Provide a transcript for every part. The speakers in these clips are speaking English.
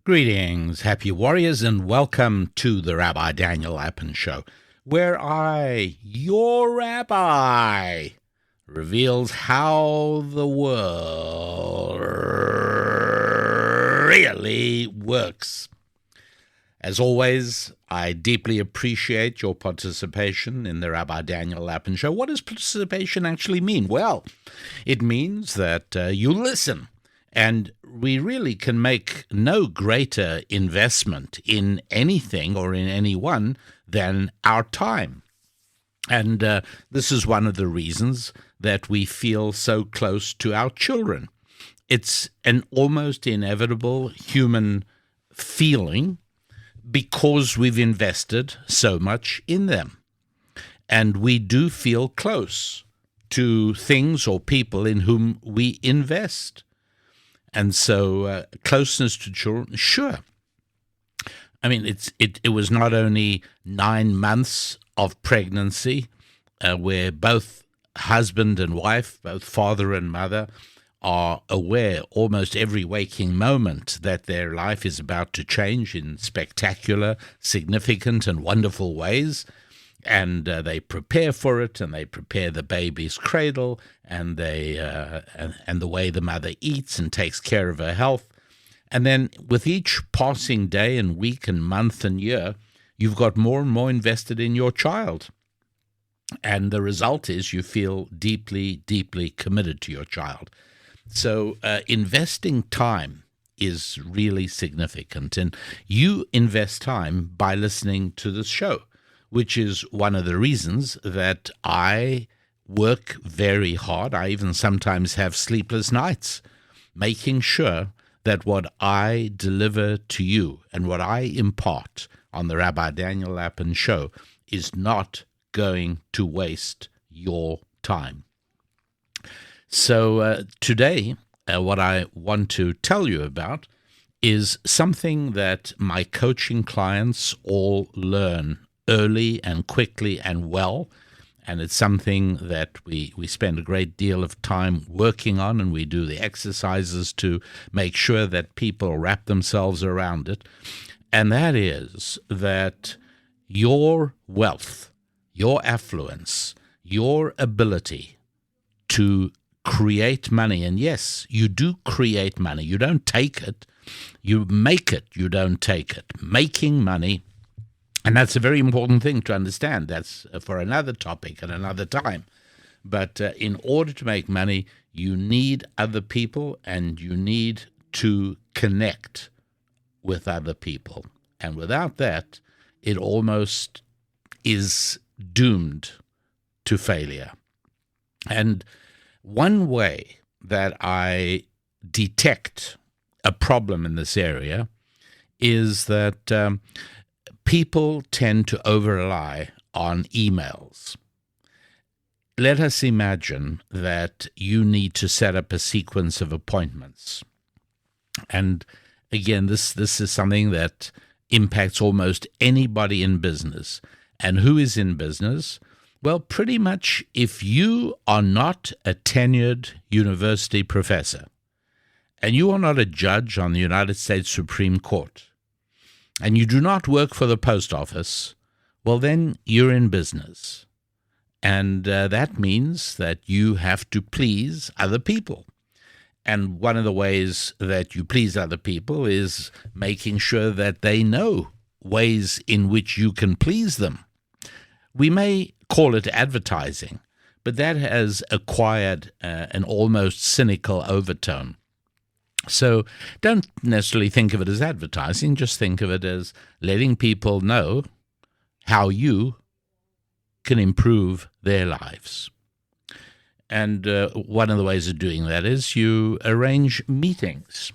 Greetings, happy warriors, and welcome to the Rabbi Daniel Lapin Show, where your rabbi, reveals how the world really works. As always, I deeply appreciate your participation in the Rabbi Daniel Lapin Show. What does participation actually mean? Well, it means that you listen. And we really can make no greater investment in anything or in anyone than our time. And this is one of the reasons that we feel so close to our children. It's an almost inevitable human feeling because we've invested so much in them. And we do feel close to things or people in whom we invest. And so closeness to children, sure. I mean, it was not only 9 months of pregnancy where both husband and wife, both father and mother, are aware almost every waking moment that their life is about to change in spectacular, significant, and wonderful ways. And they prepare for it, and they prepare the baby's cradle, and they and the way the mother eats and takes care of her health. And then with each passing day and week and month and year, you've got more and more invested in your child. And the result is you feel deeply, deeply committed to your child. So investing time is really significant. And you invest time by listening to this show, which is one of the reasons that I work very hard. I even sometimes have sleepless nights, making sure that what I deliver to you and what I impart on the Rabbi Daniel Lapin Show is not going to waste your time. So today, what I want to tell you about is something that my coaching clients all learn early and quickly and well, and it's something that we spend a great deal of time working on, and we do the exercises to make sure that people wrap themselves around it, and that is that your wealth, your affluence, your ability to create money, and yes, you do create money, you don't take it, you make it, you don't take it, making money. And that's a very important thing to understand. That's for another topic at another time. But in order to make money, you need other people and you need to connect with other people. And without that, it almost is doomed to failure. And one way that I detect a problem in this area is that people tend to over-rely on emails. Let us imagine that you need to set up a sequence of appointments. And again, this is something that impacts almost anybody in business. And who is in business? Well, pretty much if you are not a tenured university professor, and you are not a judge on the United States Supreme Court, and you do not work for the post office, well, then you're in business. And that means that you have to please other people. And one of the ways that you please other people is making sure that they know ways in which you can please them. We may call it advertising, but that has acquired an almost cynical overtone. So don't necessarily think of it as advertising, just think of it as letting people know how you can improve their lives. And one of the ways of doing that is you arrange meetings.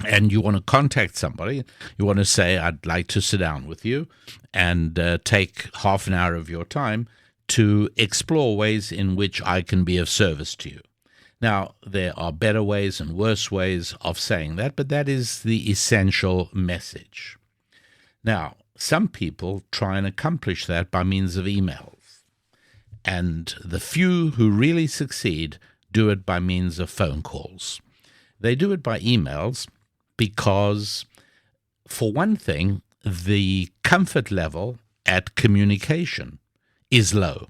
And you want to contact somebody, you want to say, I'd like to sit down with you and take half an hour of your time to explore ways in which I can be of service to you. Now, there are better ways and worse ways of saying that, but that is the essential message. Now, some people try and accomplish that by means of emails, and the few who really succeed do it by means of phone calls. They do it by emails because for one thing, the comfort level at communication is low.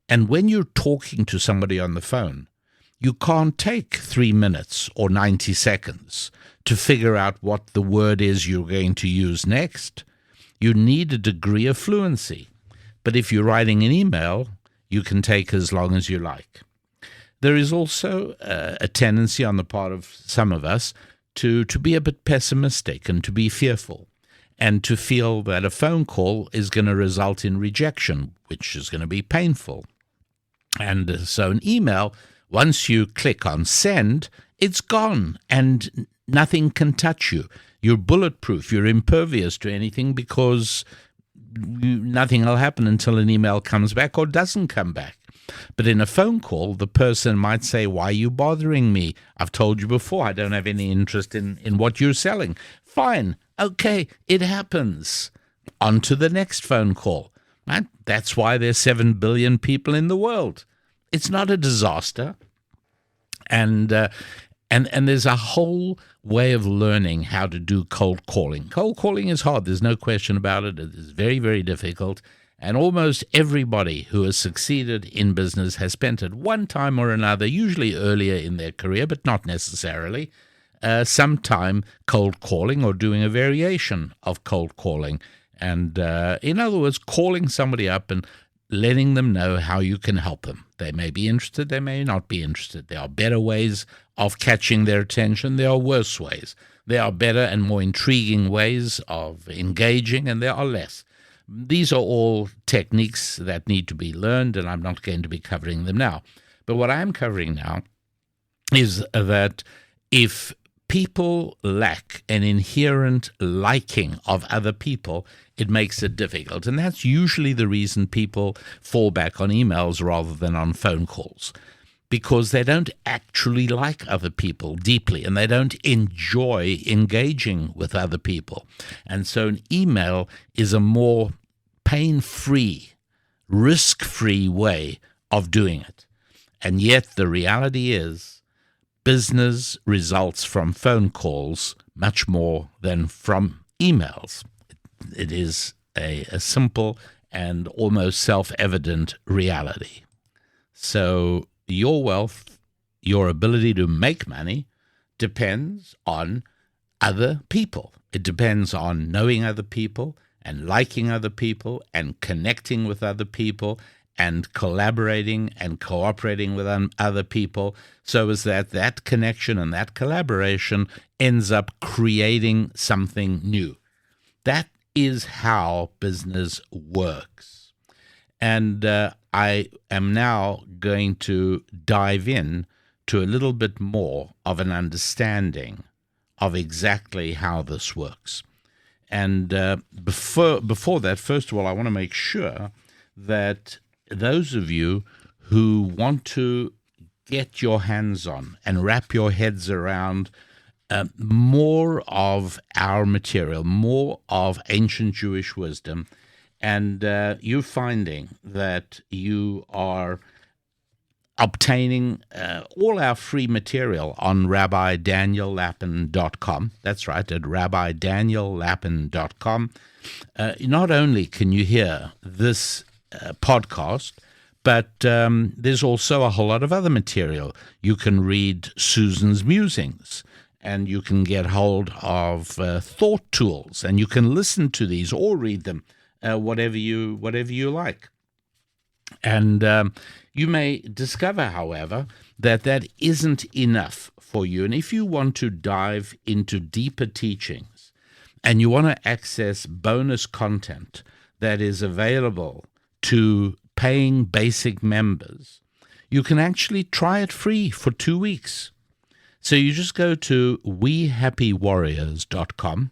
And when you're talking to somebody on the phone, you can't take 3 minutes or 90 seconds to figure out what the word is you're going to use next. You need a degree of fluency. But if you're writing an email, you can take as long as you like. There is also a tendency on the part of some of us to be a bit pessimistic and to be fearful and to feel that a phone call is going to result in rejection, which is going to be painful. And so an email, once you click on send, it's gone and nothing can touch you. You're bulletproof. You're impervious to anything because nothing will happen until an email comes back or doesn't come back. But in a phone call, the person might say, why are you bothering me? I've told you before, I don't have any interest in what you're selling. Fine. Okay, it happens. On to the next phone call. Right? That's why there's 7 billion people in the world. It's not a disaster. And there's a whole way of learning how to do cold calling. Cold calling is hard. There's no question about it. It is very, very difficult. And almost everybody who has succeeded in business has spent at one time or another, usually earlier in their career, but not necessarily, some time cold calling or doing a variation of cold calling. And in other words, calling somebody up and letting them know how you can help them. They may be interested, they may not be interested. There are better ways of catching their attention. There are worse ways. There are better and more intriguing ways of engaging, and there are less. These are all techniques that need to be learned, and I'm not going to be covering them now. But what I am covering now is that if people lack an inherent liking of other people, it makes it difficult. And that's usually the reason people fall back on emails rather than on phone calls, because they don't actually like other people deeply and they don't enjoy engaging with other people. And so an email is a more pain-free, risk-free way of doing it. And yet the reality is business results from phone calls much more than from emails. It is a simple and almost self-evident reality. So your wealth, your ability to make money, depends on other people. It depends on knowing other people and liking other people and connecting with other people and collaborating and cooperating with other people, so as that connection and that collaboration ends up creating something new. That is how business works. And I am now going to dive in to a little bit more of an understanding of exactly how this works. And before that, first of all, I want to make sure that those of you who want to get your hands on and wrap your heads around more of our material, more of ancient Jewish wisdom, and you're finding that you are obtaining all our free material on RabbiDanielLapin.com. That's right, at RabbiDanielLapin.com. Not only can you hear this podcast, but there's also a whole lot of other material. You can read Susan's musings, and you can get hold of thought tools, and you can listen to these or read them, whatever you like. And you may discover, however, that isn't enough for you. And if you want to dive into deeper teachings and you want to access bonus content that is available to paying basic members, you can actually try it free for 2 weeks. So you just go to wehappywarriors.com,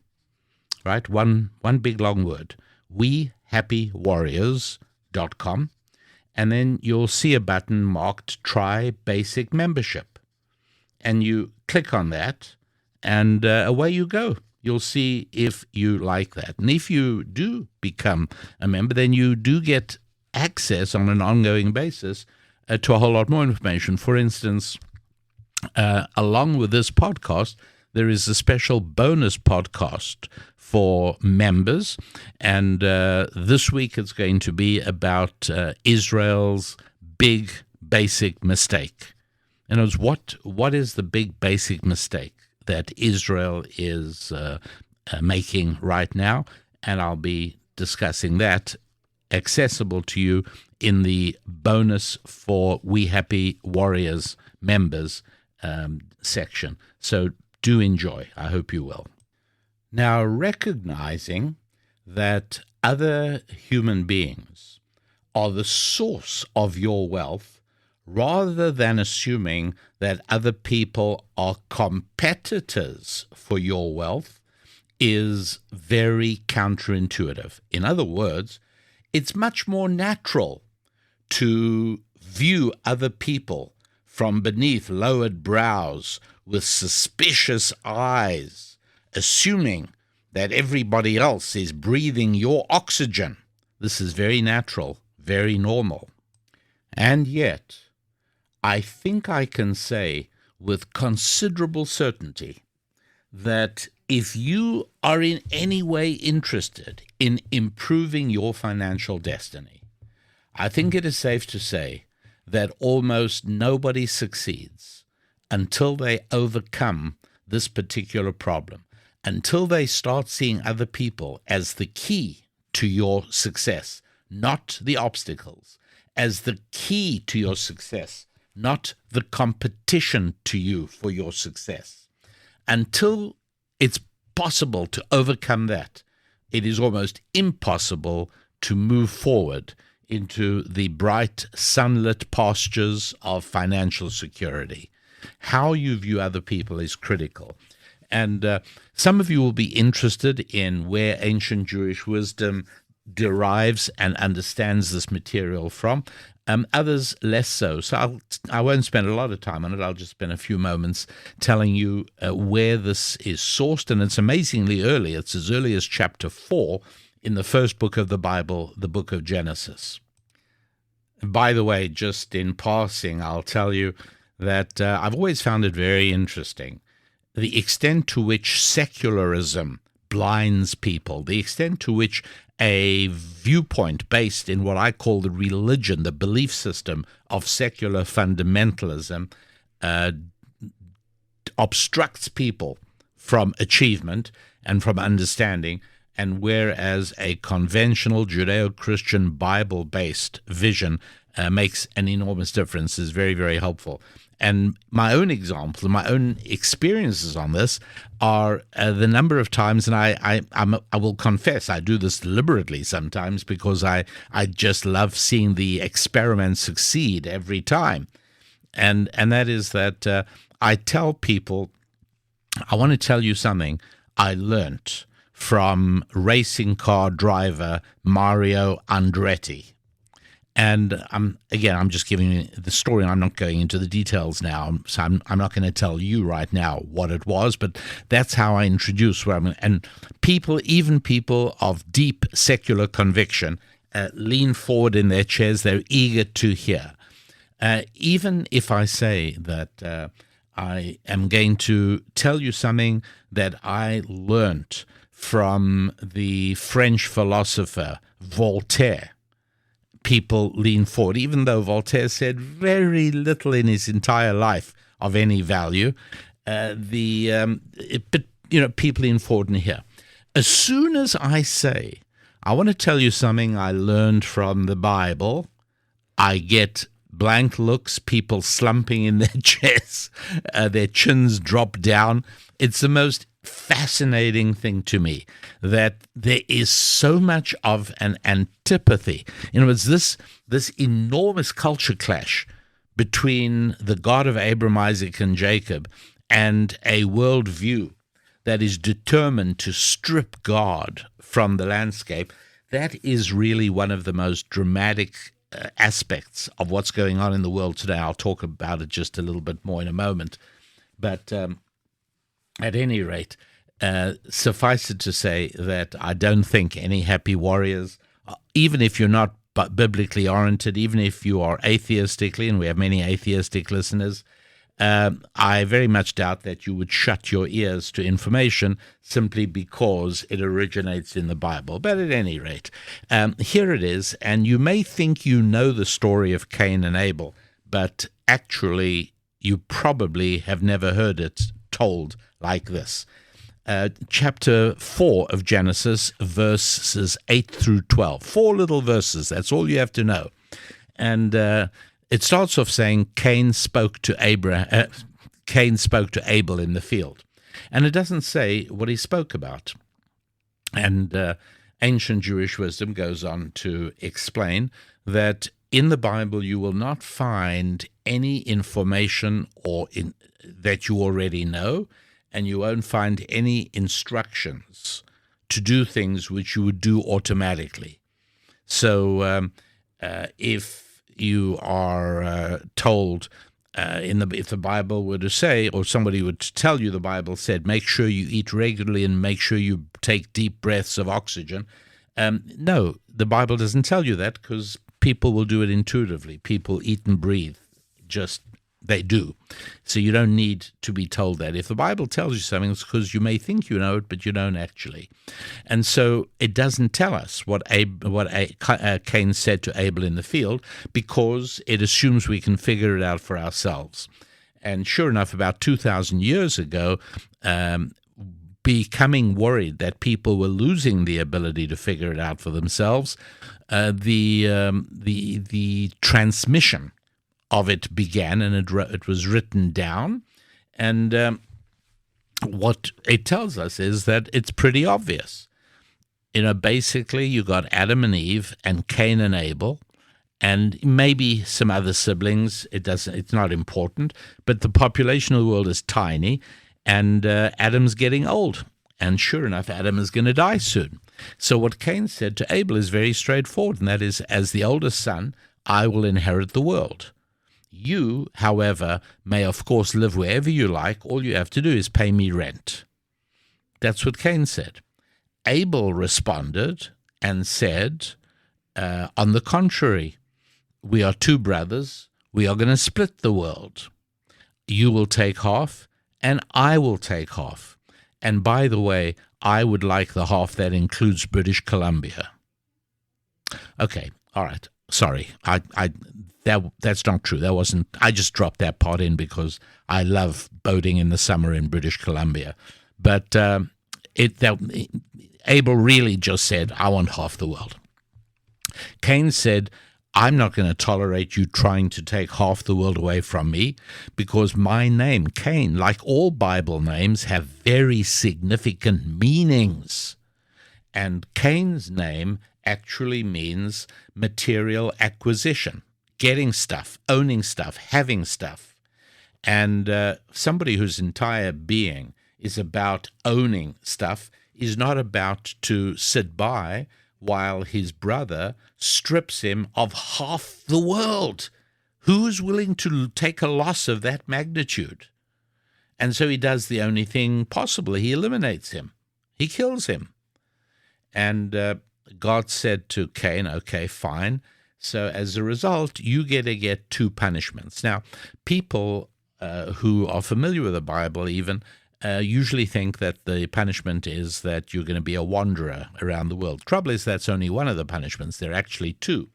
right? One big long word, wehappywarriors.com. And then you'll see a button marked Try Basic Membership. And you click on that, and away you go. You'll see if you like that. And if you do become a member, then you do get access on an ongoing basis to a whole lot more information. For instance, along with this podcast, there is a special bonus podcast for members, and this week it's going to be about Israel's big basic mistake. And it's what is the big basic mistake that Israel is making right now? And I'll be discussing that, accessible to you in the bonus for We Happy Warriors members section. So do enjoy. I hope you will. Now, recognizing that other human beings are the source of your wealth, rather than assuming that other people are competitors for your wealth, is very counterintuitive. In other words, it's much more natural to view other people from beneath lowered brows with suspicious eyes, assuming that everybody else is breathing your oxygen. This is very natural, very normal. And yet, I think I can say with considerable certainty that if you are in any way interested in improving your financial destiny, I think it is safe to say that almost nobody succeeds until they overcome this particular problem, until they start seeing other people as the key to your success, not the obstacles, as the key to your success, not the competition to you for your success. Until it's possible to overcome that, it is almost impossible to move forward into the bright, sunlit pastures of financial security. How you view other people is critical. And some of you will be interested in where ancient Jewish wisdom derives and understands this material from. Others less so. So I won't spend a lot of time on it. I'll just spend a few moments telling you where this is sourced. And it's amazingly early. It's as early as chapter 4 in the first book of the Bible, the book of Genesis. By the way, just in passing, I'll tell you that I've always found it very interesting, the extent to which secularism blinds people, the extent to which a viewpoint based in what I call the religion, the belief system of secular fundamentalism, obstructs people from achievement and from understanding. And whereas a conventional Judeo-Christian Bible-based vision makes an enormous difference, is very, very helpful. And my own examples, my own experiences on this are the number of times, and I will confess, I do this deliberately sometimes because I just love seeing the experiment succeed every time. And that is that I tell people, I want to tell you something I learnt from racing car driver Mario Andretti. And I'm just giving you the story, and I'm not going into the details now. So I'm not going to tell you right now what it was, but that's how I introduce what I'm. And people, even people of deep secular conviction, lean forward in their chairs. They're eager to hear. Even if I say that I am going to tell you something that I learnt from the French philosopher Voltaire, people lean forward, even though Voltaire said very little in his entire life of any value. People lean forward and hear. As soon as I say, I want to tell you something I learned from the Bible, I get blank looks, people slumping in their chairs, their chins drop down. It's the most fascinating thing to me that there is so much of an antipathy. In other words, this enormous culture clash between the God of Abraham, Isaac, and Jacob and a worldview that is determined to strip God from the landscape. That is really one of the most dramatic aspects of what's going on in the world today. I'll talk about it just a little bit more in a moment. But at any rate, suffice it to say that I don't think any happy warriors, even if you're not biblically oriented, even if you are atheistically, and we have many atheistic listeners, I very much doubt that you would shut your ears to information simply because it originates in the Bible. But at any rate, here it is, and you may think you know the story of Cain and Abel, but actually you probably have never heard it told like this. Chapter 4 of Genesis, verses 8 through 12. 4 little verses, that's all you have to know. And it starts off saying Cain spoke to Abel in the field. And it doesn't say what he spoke about. And ancient Jewish wisdom goes on to explain that in the Bible you will not find any information that you already know, and you won't find any instructions to do things which you would do automatically. So if you are told if the Bible were to say, or somebody would tell you the Bible said, make sure you eat regularly and make sure you take deep breaths of oxygen. No, the Bible doesn't tell you that, because people will do it intuitively. People eat and breathe, they do. So you don't need to be told that. If the Bible tells you something, it's because you may think you know it, but you don't actually. And so it doesn't tell us what Cain said to Abel in the field, because it assumes we can figure it out for ourselves. And sure enough, about 2,000 years ago, becoming worried that people were losing the ability to figure it out for themselves, the transmission of it began, and it was written down. And what it tells us is that it's pretty obvious. Basically you got Adam and Eve and Cain and Abel, and maybe some other siblings. It's not important, but the population of the world is tiny, and Adam's getting old. And sure enough, Adam is going to die soon. So what Cain said to Abel is very straightforward, and that is, as the oldest son, I will inherit the world. You, however, may of course live wherever you like. All you have to do is pay me rent. That's what Cain said. Abel responded and said, on the contrary, we are two brothers. We are going to split the world. You will take half, and I will take half. And by the way, I would like the half that includes British Columbia. Okay, all right. Sorry, that's not true. That wasn't. I just dropped that part in because I love boating in the summer in British Columbia. But Abel really just said, I want half the world. Cain said, I'm not going to tolerate you trying to take half the world away from me, because my name, Cain, like all Bible names, have very significant meanings. And Cain's name actually means material acquisition, getting stuff, owning stuff, having stuff. And somebody whose entire being is about owning stuff is not about to sit by while his brother strips him of half the world. Who's willing to take a loss of that magnitude? And so he does the only thing possible. He eliminates him. He kills him. And God said to Cain, okay, fine. So as a result, you get two punishments. Now, people who are familiar with the Bible even usually think that the punishment is that you're going to be a wanderer around the world. Trouble is, that's only one of the punishments. There are actually two.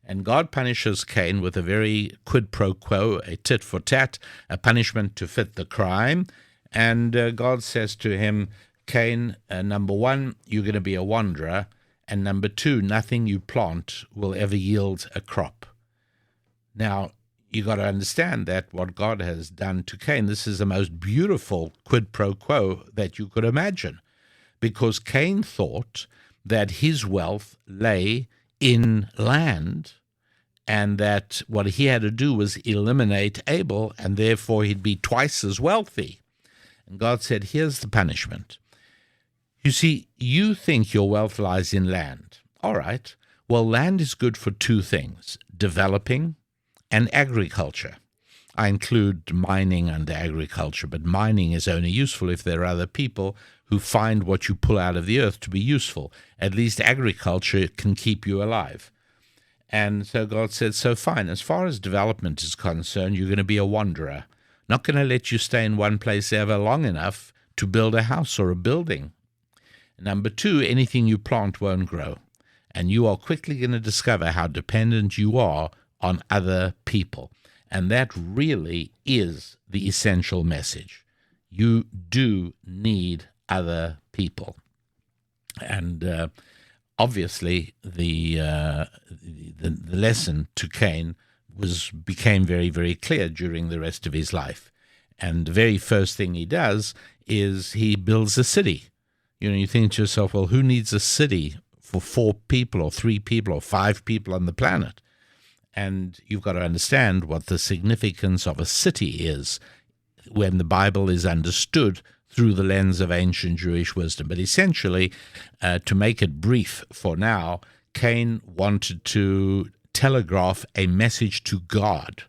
And God punishes Cain with a very quid pro quo, a tit for tat, a punishment to fit the crime. And God says to him, Cain, number one, you're going to be a wanderer. And number two, nothing you plant will ever yield a crop. Now, you got to understand that what God has done to Cain, this is the most beautiful quid pro quo that you could imagine, because Cain thought that his wealth lay in land, and that what he had to do was eliminate Abel, and therefore he'd be twice as wealthy. And God said, here's the punishment. You see, you think your wealth lies in land. All right. Well, land is good for two things, developing and agriculture. I include mining under agriculture, but mining is only useful if there are other people who find what you pull out of the earth to be useful. At least agriculture can keep you alive. And so God said, so fine, as far as development is concerned, you're going to be a wanderer. not going to let you stay in one place ever long enough to build a house or a building. Number two, anything you plant won't grow. And you are quickly going to discover how dependent you are on other people. And that really is the essential message. You do need other people. And obviously, the lesson to Cain became very, very clear during the rest of his life. And the very first thing he does is he builds a city. You think to yourself, well, who needs a city for 4 people or 3 people or 5 people on the planet? And you've got to understand what the significance of a city is when the Bible is understood through the lens of ancient Jewish wisdom. But essentially, to make it brief for now, Cain wanted to telegraph a message to God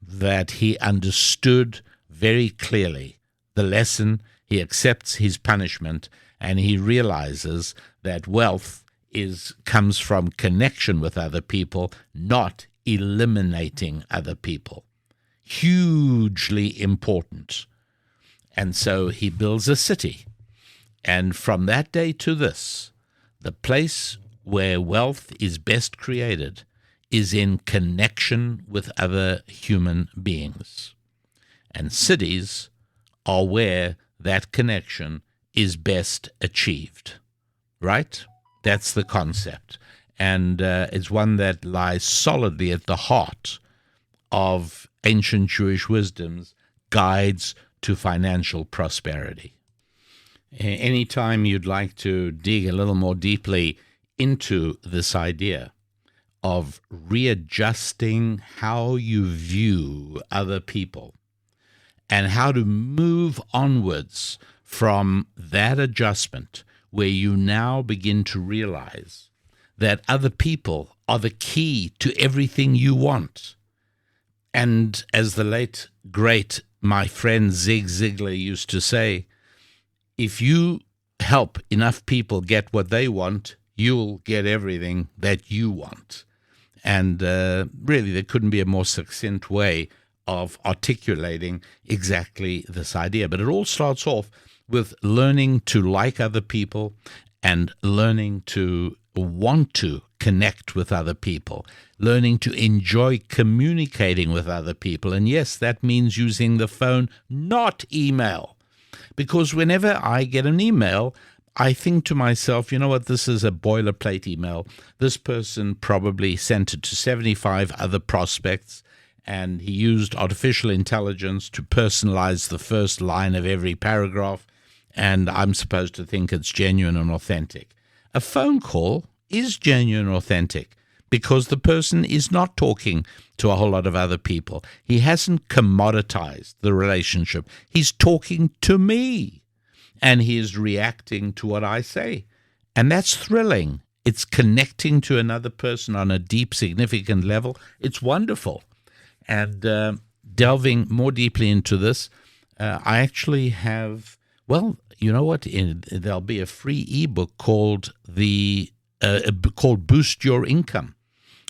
that he understood very clearly the lesson. He accepts his punishment, and he realizes that wealth comes from connection with other people, not eliminating other people. Hugely important. And so he builds a city. And from that day to this, the place where wealth is best created is in connection with other human beings. And cities are where that connection is best achieved, right? That's the concept. And it's one that lies solidly at the heart of ancient Jewish wisdom's guides to financial prosperity. Anytime you'd like to dig a little more deeply into this idea of readjusting how you view other people and how to move onwards from that adjustment, where you now begin to realize that other people are the key to everything you want. And as the late, great, my friend Zig Ziglar used to say, if you help enough people get what they want, you'll get everything that you want. And really, there couldn't be a more succinct way of articulating exactly this idea. But it all starts off with learning to like other people and learning to want to connect with other people, learning to enjoy communicating with other people. And yes, that means using the phone, not email. Because whenever I get an email, I think to myself, you know what, this is a boilerplate email. This person probably sent it to 75 other prospects, and he used artificial intelligence to personalize the first line of every paragraph, and I'm supposed to think it's genuine and authentic. A phone call is genuine and authentic because the person is not talking to a whole lot of other people. He hasn't commoditized the relationship. He's talking to me, and he is reacting to what I say. And that's thrilling. It's connecting to another person on a deep, significant level. It's wonderful. And delving more deeply into this, I actually have, well, you know what? There'll be a free ebook called Boost Your Income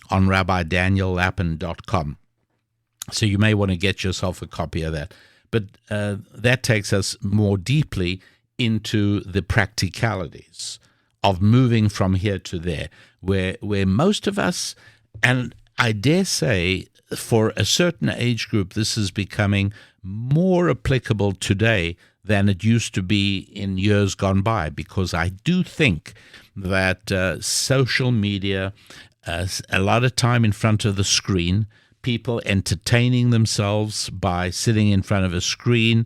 on RabbiDanielLapin.com. So you may want to get yourself a copy of that. But that takes us more deeply into the practicalities of moving from here to there, where most of us, and I dare say for a certain age group, this is becoming more applicable today than it used to be in years gone by, because I do think that social media, a lot of time in front of the screen, people entertaining themselves by sitting in front of a screen,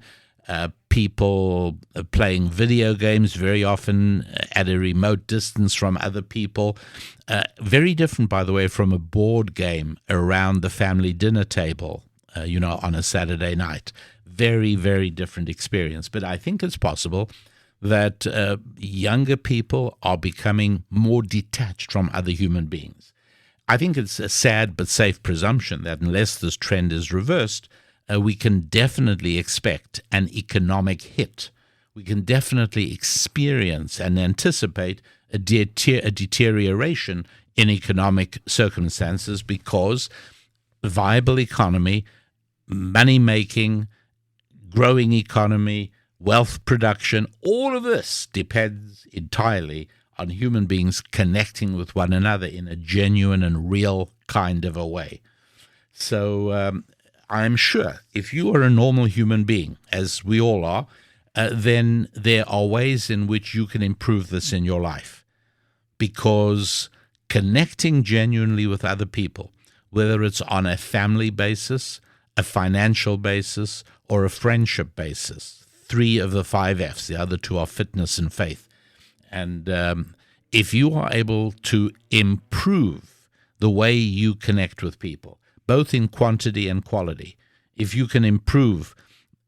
people playing video games very often at a remote distance from other people. Very different, by the way, from a board game around the family dinner table, on a Saturday night. Very, very different experience. But I think it's possible that younger people are becoming more detached from other human beings. I think it's a sad but safe presumption that unless this trend is reversed, we can definitely expect an economic hit. We can definitely experience and anticipate a deterioration in economic circumstances, because viable economy, money-making, growing economy, wealth production, all of this depends entirely on human beings connecting with one another in a genuine and real kind of a way. So I'm sure if you are a normal human being, as we all are, then there are ways in which you can improve this in your life. Because connecting genuinely with other people, whether it's on a family basis, a financial basis, or a friendship basis, 3 of the 5 F's, the other 2 are fitness and faith. And if you are able to improve the way you connect with people, both in quantity and quality, if you can improve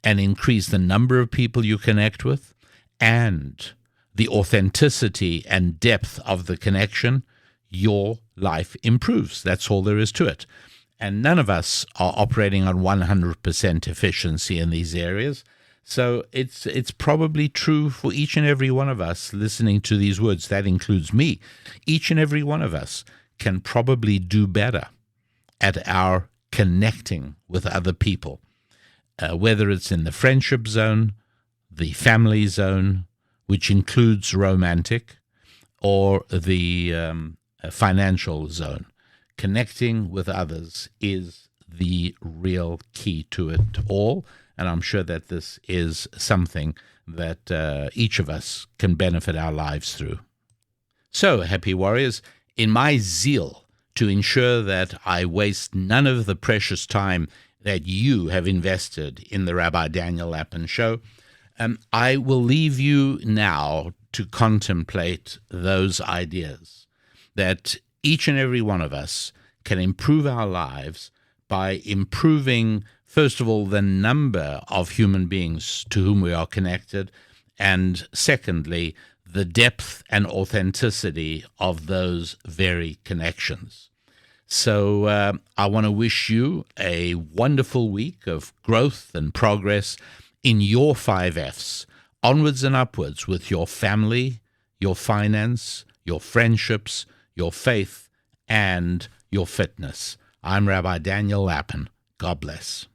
and increase the number of people you connect with and the authenticity and depth of the connection, your life improves. That's all there is to it. And none of us are operating on 100% efficiency in these areas. So it's probably true for each and every one of us listening to these words. That includes me. Each and every one of us can probably do better at our connecting with other people, whether it's in the friendship zone, the family zone, which includes romantic, or the financial zone. Connecting with others is the real key to it all. And I'm sure that this is something that each of us can benefit our lives through. So, Happy Warriors, in my zeal to ensure that I waste none of the precious time that you have invested in the Rabbi Daniel Lapin Show, I will leave you now to contemplate those ideas that each and every one of us can improve our lives by improving, first of all, the number of human beings to whom we are connected, and secondly, the depth and authenticity of those very connections. So I want to wish you a wonderful week of growth and progress in your 5 F's, onwards and upwards with your family, your finance, your friendships, your faith, and your fitness. I'm Rabbi Daniel Lapin. God bless.